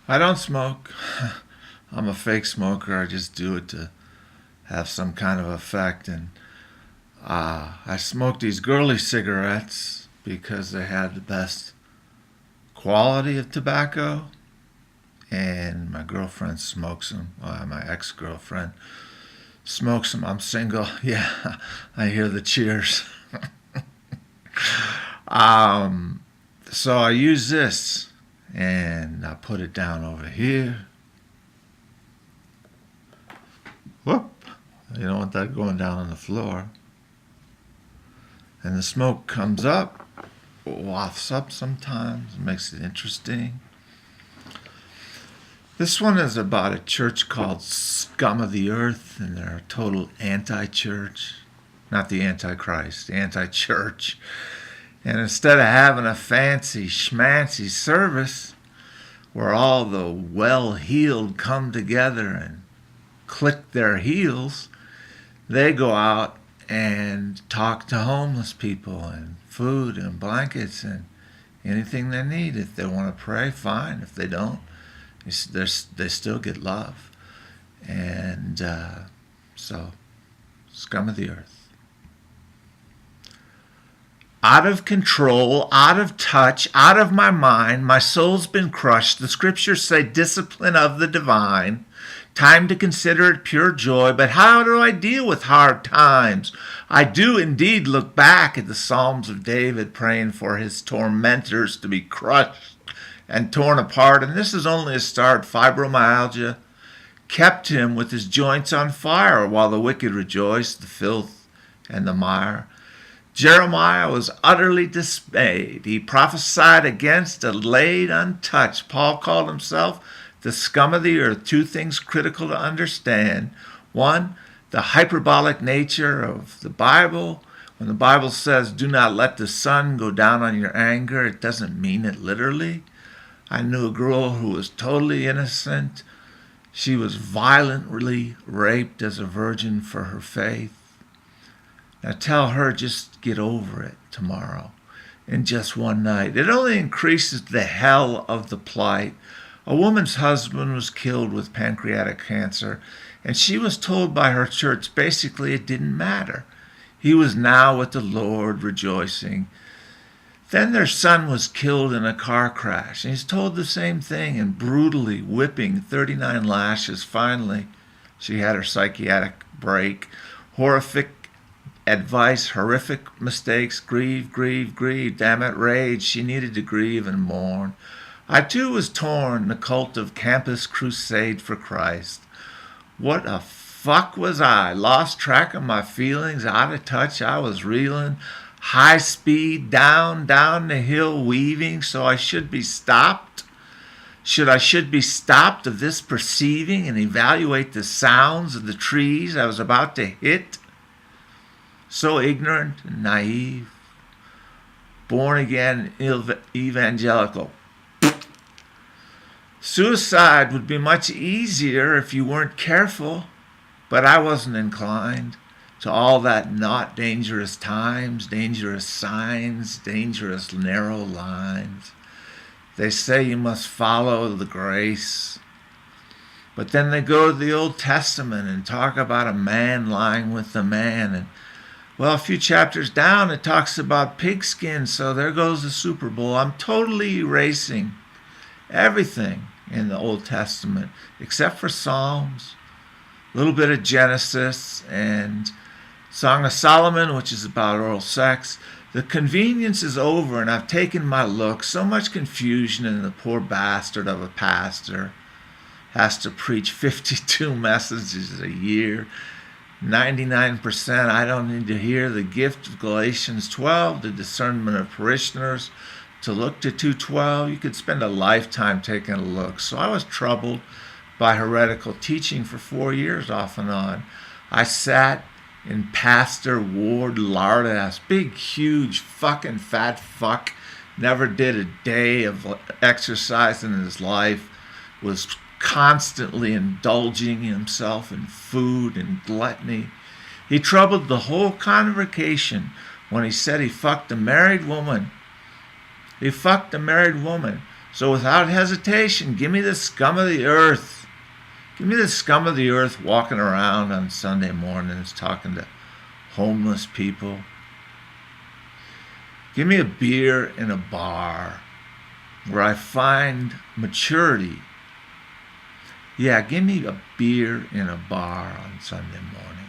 I don't smoke. I'm a fake smoker. I just do it to have some kind of effect. And I smoke these girly cigarettes because they had the best quality of tobacco. And my girlfriend smokes them. My ex-girlfriend smokes them. I'm single. Yeah, I hear the cheers. um, so I use this and I put it down over here. Whoop. You don't want that going down on the floor. And the smoke comes up, wafts up sometimes, makes it interesting. This one is about a church called Scum of the Earth, and they're a total anti-church. Not the Antichrist, the anti-church. And instead of having a fancy schmancy service where all the well-heeled come together and click their heels, they go out and talk to homeless people and food and blankets and anything they need. If they want to pray, fine. If they don't, they still get love. And so, Scum of the Earth. Out of control, out of touch, out of my mind, my soul's been crushed. The scriptures say discipline of the divine. Time to consider it pure joy. But how do I deal with hard times? I do indeed look back at the Psalms of David praying for his tormentors to be crushed and torn apart. And this is only a start. Fibromyalgia kept him with his joints on fire while the wicked rejoiced, the filth and the mire. Jeremiah was utterly dismayed. He prophesied against a laid untouched. Paul called himself the scum of the earth. Two things critical to understand. One, the hyperbolic nature of the Bible. When the Bible says, do not let the sun go down on your anger, it doesn't mean it literally. I knew a girl who was totally innocent. She was violently raped as a virgin for her faith. Now tell her just get over it tomorrow in just one night. It only increases the hell of the plight. A woman's husband was killed with pancreatic cancer, and she was told by her church basically it didn't matter. He was now with the Lord rejoicing. Then their son was killed in a car crash, and he's told the same thing and brutally whipping 39 lashes. Finally, she had her psychiatric break. Horrific advice, horrific mistakes, grieve, grieve, grieve, damn it, rage. She needed to grieve and mourn. I too was torn in the cult of Campus Crusade for Christ. What a fuck was I? Lost track of my feelings, out of touch, I was reeling. High speed, down the hill, weaving, so I should be stopped. Should be stopped of this perceiving and evaluate the sounds of the trees I was about to hit. So ignorant and naive, born again evangelical. Suicide would be much easier if you weren't careful, but I wasn't inclined to all that not dangerous times, dangerous signs, dangerous narrow lines. They say you must follow the grace, but then they go to the Old Testament and talk about a man lying with a man, and well, a few chapters down, it talks about pigskin, so there goes the Super Bowl. I'm totally erasing everything in the Old Testament, except for Psalms, a little bit of Genesis, and Song of Solomon, which is about oral sex. The convenience is over, and I've taken my look. So much confusion, and the poor bastard of a pastor has to preach 52 messages a year. 99%, I don't need to hear the gift of Galatians 12, the discernment of parishioners, to look to 2:12. You could spend a lifetime taking a look. So I was troubled by heretical teaching for 4 years off and on. I sat in Pastor Ward Lardass, big, huge, fucking fat fuck, never did a day of exercise in his life, was constantly indulging himself in food and gluttony. He troubled the whole congregation when he said he fucked a married woman. He fucked a married woman. So without hesitation, give me the scum of the earth. Give me the scum of the earth walking around on Sunday mornings talking to homeless people. Give me a beer in a bar where I find maturity. Yeah, give me a beer in a bar on Sunday morning.